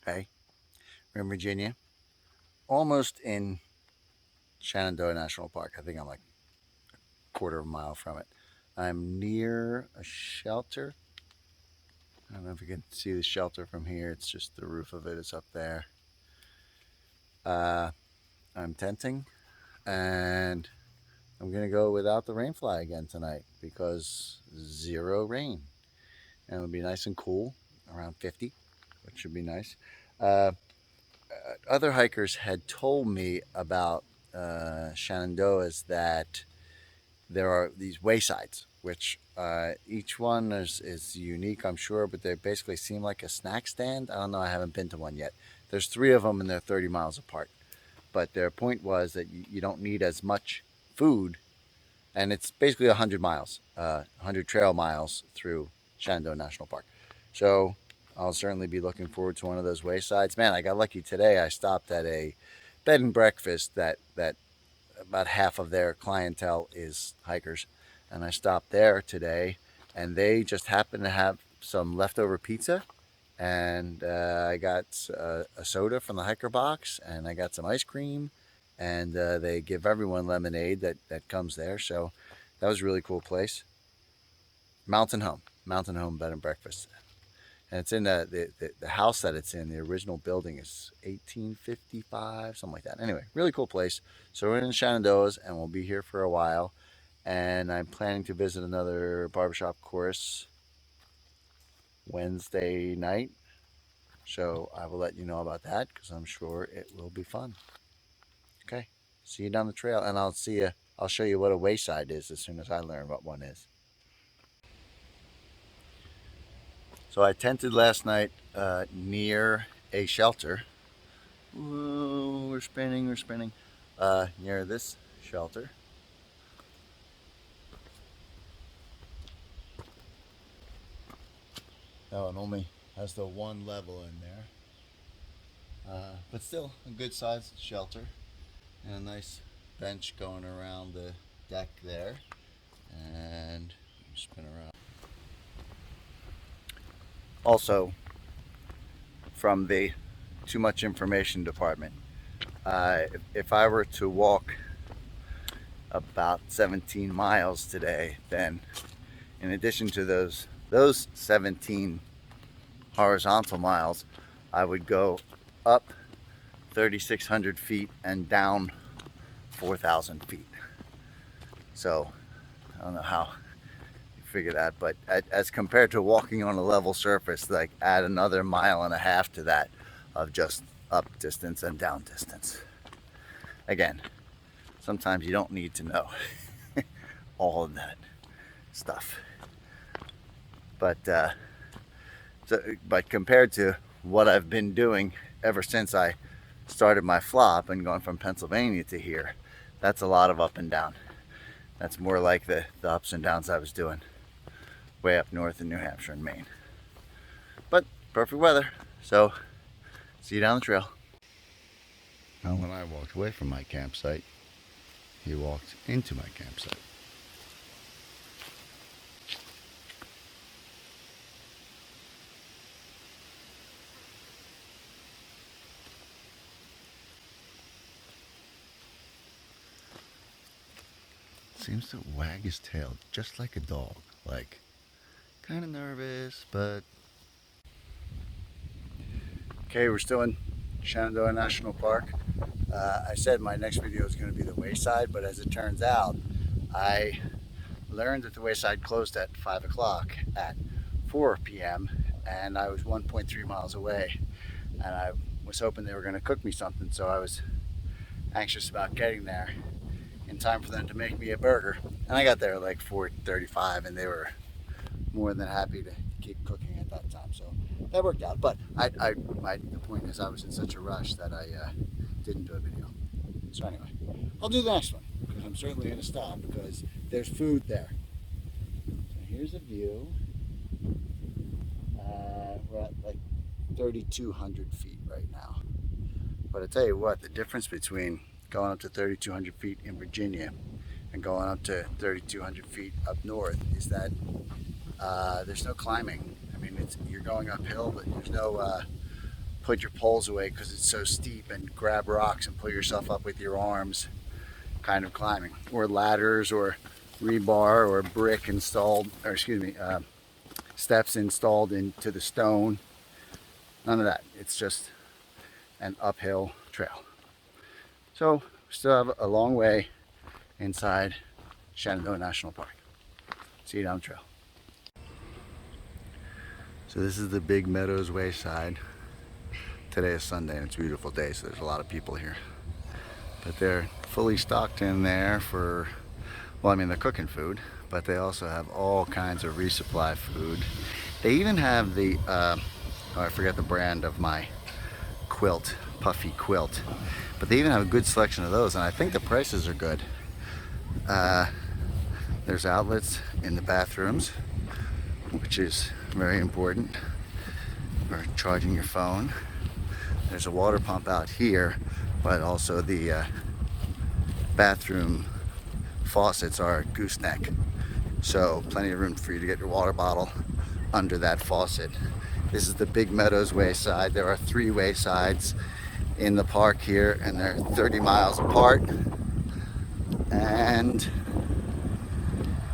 Okay, we're in Virginia, almost in Shenandoah National Park. I think I'm like a quarter of a mile from it. I'm near a shelter. I don't know if you can see the shelter from here. It's just the roof of it is up there. Uh, I'm tenting, and I'm gonna go without the rain fly again tonight because zero rain, and it'll be nice and cool, around 50, which should be nice. Uh, Other hikers had told me about Shenandoah's that there are these waysides, which each one is unique, I'm sure, but they basically seem like a snack stand. I don't know, I haven't been to one yet. There's three of them and they're 30 miles apart. But their point was that you don't need as much food, and it's basically 100 miles, 100 trail miles through Shenandoah National Park. So I'll certainly be looking forward to one of those waysides. Man, I got lucky today. I stopped at a bed and breakfast that about half of their clientele is hikers, and I stopped there today, and they just happened to have some leftover pizza, and I got a soda from the hiker box, and I got some ice cream, and they give everyone lemonade that comes there. So that was a really cool place. Mountain Home Bed and Breakfast, and it's in the house that it's in. The original building is 1855, something like that. Anyway, really cool place. So we're in Shenandoah's, and we'll be here for a while. And I'm planning to visit another barbershop course Wednesday night. So I will let you know about that because I'm sure it will be fun. Okay, see you down the trail, and I'll see you. I'll show you what a wayside is as soon as I learn what one is. So I tented last night near a shelter. Whoa, we're spinning, we're spinning. Near this shelter. That one only has the one level in there. But still a good sized shelter. And a nice bench going around the deck there. And spin around. Also, from the too much information department, if I were to walk about 17 miles today, then in addition to those 17 horizontal miles, I would go up 3,600 feet and down 4,000 feet. So I don't know how you figure that, but as compared to walking on a level surface, like add another mile and a half to that of just up distance and down distance. Again, sometimes you don't need to know all of that stuff. But but compared to what I've been doing ever since I started my flop and going from Pennsylvania to here, that's a lot of up and down. That's more like the ups and downs I was doing way up north in New Hampshire and Maine. But perfect weather, so see you down the trail. Now, when I walked away from my campsite, he walked into my campsite. Seems to wag his tail just like a dog, like kind of nervous, but okay. We're still in Shenandoah National Park. I said my next video is going to be the Wayside, but as it turns out, I learned that the Wayside closed at 5 o'clock at 4 p.m. and I was 1.3 miles away, and I was hoping they were going to cook me something, so I was anxious about getting there in time for them to make me a burger. And I got there at like 4:35, and they were more than happy to keep cooking at that time, so that worked out. But the point is, I was in such a rush that I didn't do a video. So anyway, I'll do the next one because I'm certainly going to stop because there's food there. So here's a view. We're at like 3,200 feet right now. But I tell you what, the difference between going up to 3,200 feet in Virginia and going up to 3,200 feet up north is that there's no climbing. I mean, you're going uphill, but there's no put your poles away because it's so steep, and grab rocks and pull yourself up with your arms, kind of climbing, or ladders or rebar or brick installed, or excuse me, steps installed into the stone. None of that. It's just an uphill trail. So we still have a long way inside Shenandoah National Park. See you down the trail. So this is the big Meadows Wayside. Today is Sunday and it's a beautiful day, so there's a lot of people here. But they're fully stocked in there for, well, I mean, they're cooking food, but they also have all kinds of resupply food. They even have the, oh, I forget the brand of my quilt, puffy quilt, but they even have a good selection of those, and I think the prices are good. There's outlets in the bathrooms, which is very important for charging your phone. There's a water pump out here, but also the bathroom faucets are gooseneck, so plenty of room for you to get your water bottle under that faucet. This is the big Meadows Wayside. There are 3 waysides in the park here, and they're 30 miles apart, and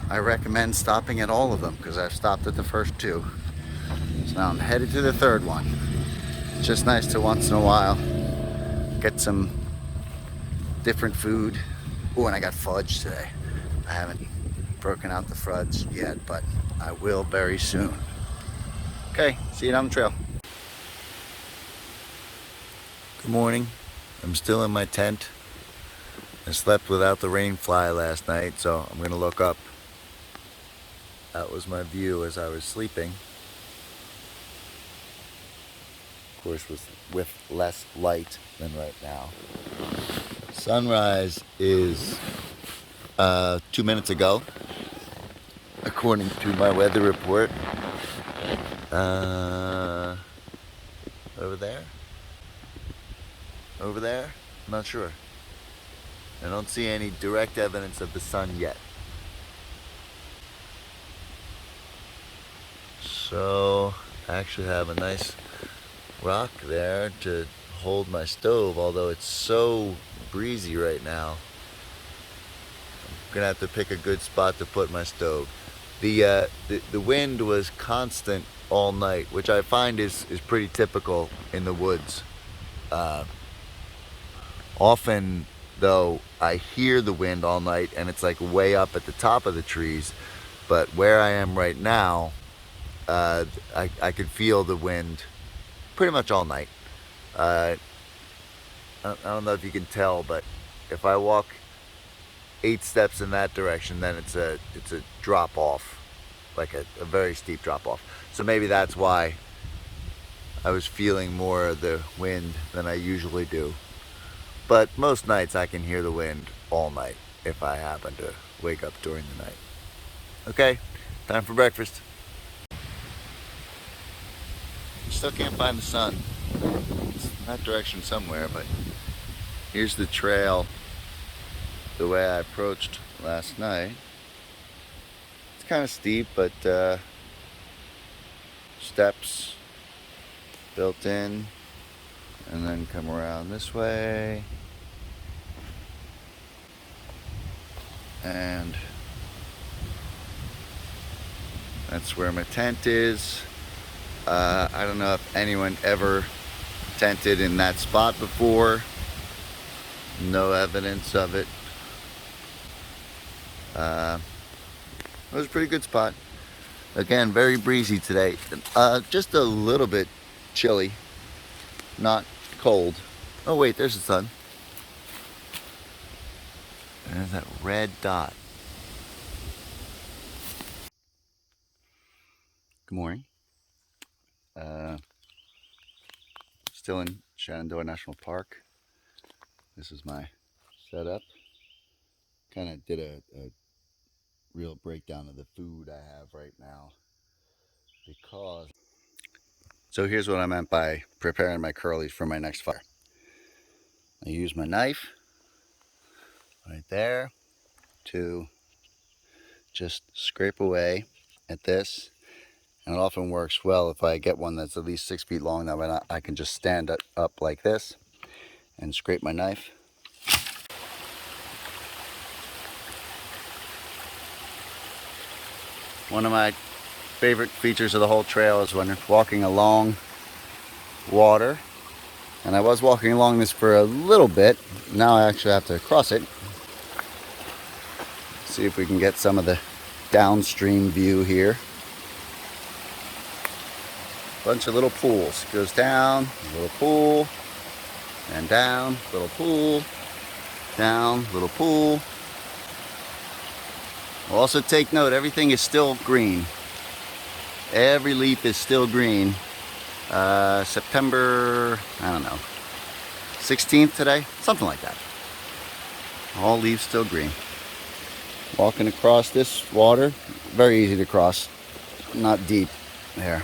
I recommend stopping at all of them because I've stopped at the first 2. So now I'm headed to the 3rd one. It's just nice to once in a while get some different food. Oh, and I got fudge today. I haven't broken out the fudge yet, but I will very soon. Okay, see you down the trail. Good morning. I'm still in my tent. I slept without the rain fly last night, so I'm gonna look up. That was my view as I was sleeping. Of course, with less light than right now. Sunrise is 2 minutes ago, according to my weather report. Over there? Over there? I'm not sure. I don't see any direct evidence of the sun yet. So I actually have a nice rock there to hold my stove, although it's so breezy right now. I'm gonna have to pick a good spot to put my stove. The wind was constant all night, which I find is pretty typical in the woods. Often though, I hear the wind all night and it's like way up at the top of the trees, but where I am right now, I could feel the wind pretty much all night. I don't know if you can tell, but if I walk 8 steps in that direction, then it's a drop off, like a very steep drop off. So maybe that's why I was feeling more of the wind than I usually do. But most nights I can hear the wind all night if I happen to wake up during the night. Okay, time for breakfast. Still can't find the sun. It's in that direction somewhere, but here's the trail the way I approached last night. It's kind of steep, but steps built in, and then come around this way, and that's where my tent is. I don't know if anyone ever tented in that spot before. No evidence of it. It was a pretty good spot. Again, very breezy today. Just a little bit chilly, not cold. Oh wait, there's the sun. There's that red dot. Good morning. Still in Shenandoah National Park. This is my setup. Kind of did a real breakdown of the food I have right now, because so here's what I meant by preparing my curlies for my next fire. I use my knife right there to just scrape away at this, And it often works well if I get one that's at least 6 feet long. That way I can just stand it up like this and scrape my knife. One of my favorite features of the whole trail is when walking along water. And I was walking along this for a little bit. Now I actually have to cross it. See if we can get some of the downstream view here. Bunch of little pools. Goes down, little pool, and down, little pool, down, little pool. Also take note, everything is still green. Every leaf is still green. September, I don't know, 16th today, something like that. All leaves still green. Walking across this water, very easy to cross, not deep there.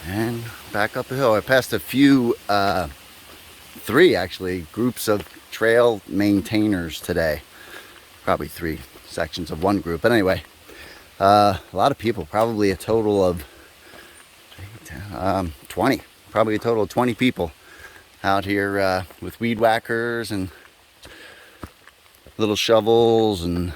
And back up the hill. I passed a few, 3 actually, groups of trail maintainers today. Probably 3 sections of one group, but anyway, a lot of people, probably a total of 20, probably a total of 20 people out here with weed whackers and little shovels, and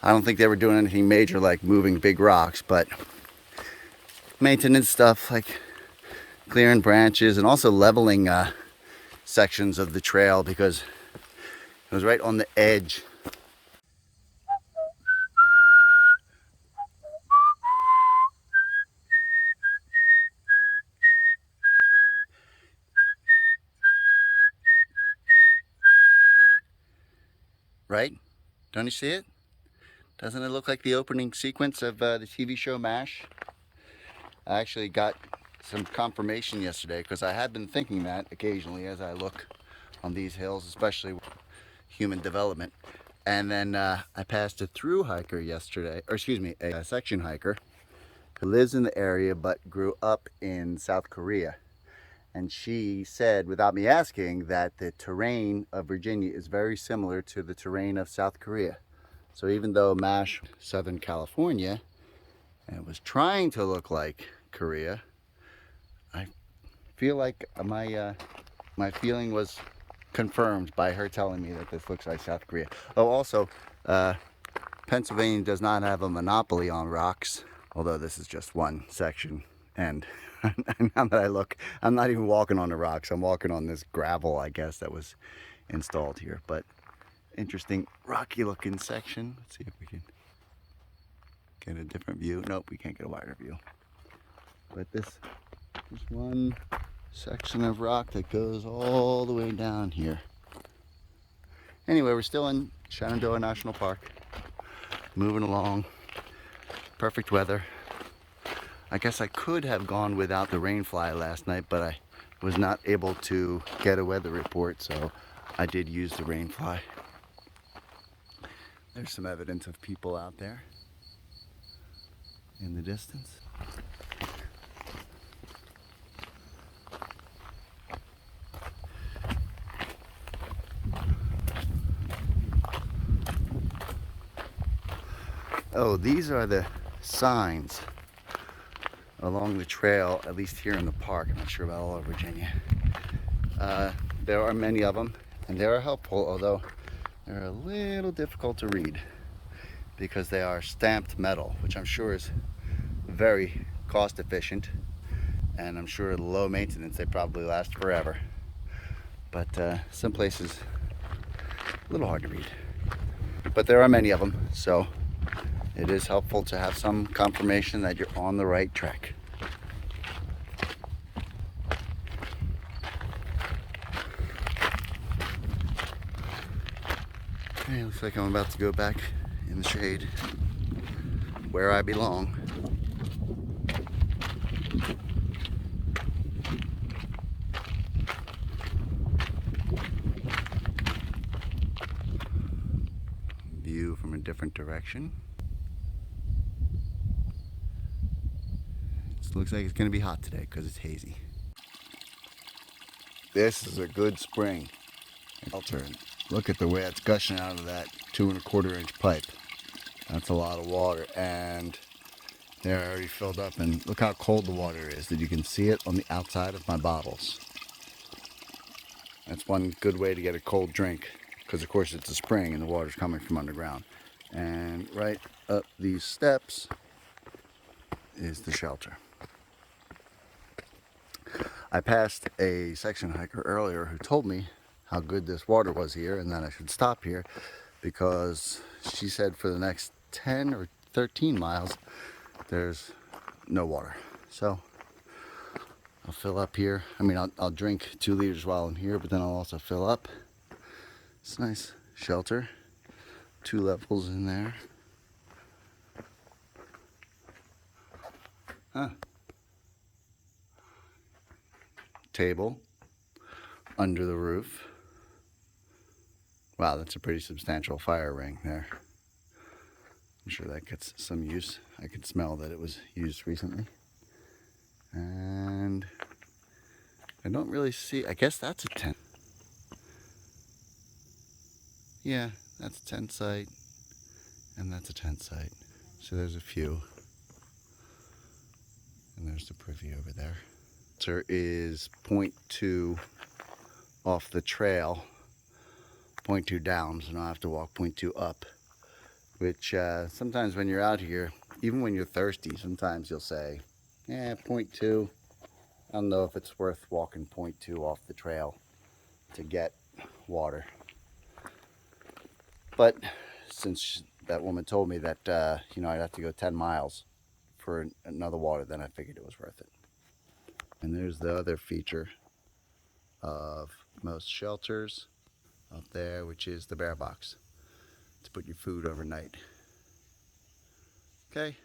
I don't think they were doing anything major like moving big rocks, but maintenance stuff like clearing branches and also leveling sections of the trail because it was right on the edge. Right? Don't you see it? Doesn't it look like the opening sequence of the TV show MASH? I actually got some confirmation yesterday because I had been thinking that occasionally as I look on these hills, especially with human development. And then I passed a through hiker yesterday, or excuse me, a section hiker who lives in the area but grew up in South Korea. And she said, without me asking, that the terrain of Virginia is very similar to the terrain of South Korea. So even though MASH, Southern California, and was trying to look like Korea, I feel like my feeling was confirmed by her telling me that this looks like South Korea. Oh, also, Pennsylvania does not have a monopoly on rocks, although this is just one section. And now that I look, I'm not even walking on the rocks. I'm walking on this gravel, I guess, that was installed here. But interesting rocky looking section. Let's see if we can get a different view. Nope, we can't get a wider view. But this is one section of rock that goes all the way down here. Anyway, we're still in Shenandoah National Park. Moving along. Perfect weather. I guess I could have gone without the rainfly last night, but I was not able to get a weather report, so I did use the rainfly. There's some evidence of people out there in the distance. Oh, these are the signs along the trail, at least here in the park. I'm not sure about all over Virginia. There are many of them, and they are helpful, although they're a little difficult to read because they are stamped metal, which I'm sure is very cost efficient, and I'm sure low maintenance. They probably last forever, but some places a little hard to read. But there are many of them, so it is helpful to have some confirmation that you're on the right track. Okay, looks like I'm about to go back in the shade where I belong. View from a different direction. It looks like it's going to be hot today because it's hazy. This is a good spring. I'll turn. Look at the way it's gushing out of that 2¼ inch pipe. That's a lot of water, and they're already filled up. And look how cold the water is, that you can see it on the outside of my bottles. That's one good way to get a cold drink, because of course it's a spring and the water's coming from underground. And right up these steps is the shelter. I passed a section hiker earlier who told me how good this water was here and that I should stop here, because she said for the next 10 or 13 miles there's no water. So I'll fill up here. I mean, I'll drink 2 liters while I'm here, but then I'll also fill up. It's a nice shelter, 2 levels in there. Huh. Table under the roof. Wow, that's a pretty substantial fire ring there. I'm sure that gets some use. I could smell that it was used recently. And I don't really see, I guess that's a tent. Yeah, that's a tent site, and that's a tent site. So there's a few. And there's the privy over there. There is 0.2 off the trail, 0.2 down, so now I have to walk 0.2 up, which sometimes when you're out here, even when you're thirsty, sometimes you'll say, yeah, 0.2. I don't know if it's worth walking 0.2 off the trail to get water. But since that woman told me that, I'd have to go 10 miles for another water, then I figured it was worth it. And there's the other feature of most shelters up there, which is the bear box to put your food overnight. Okay.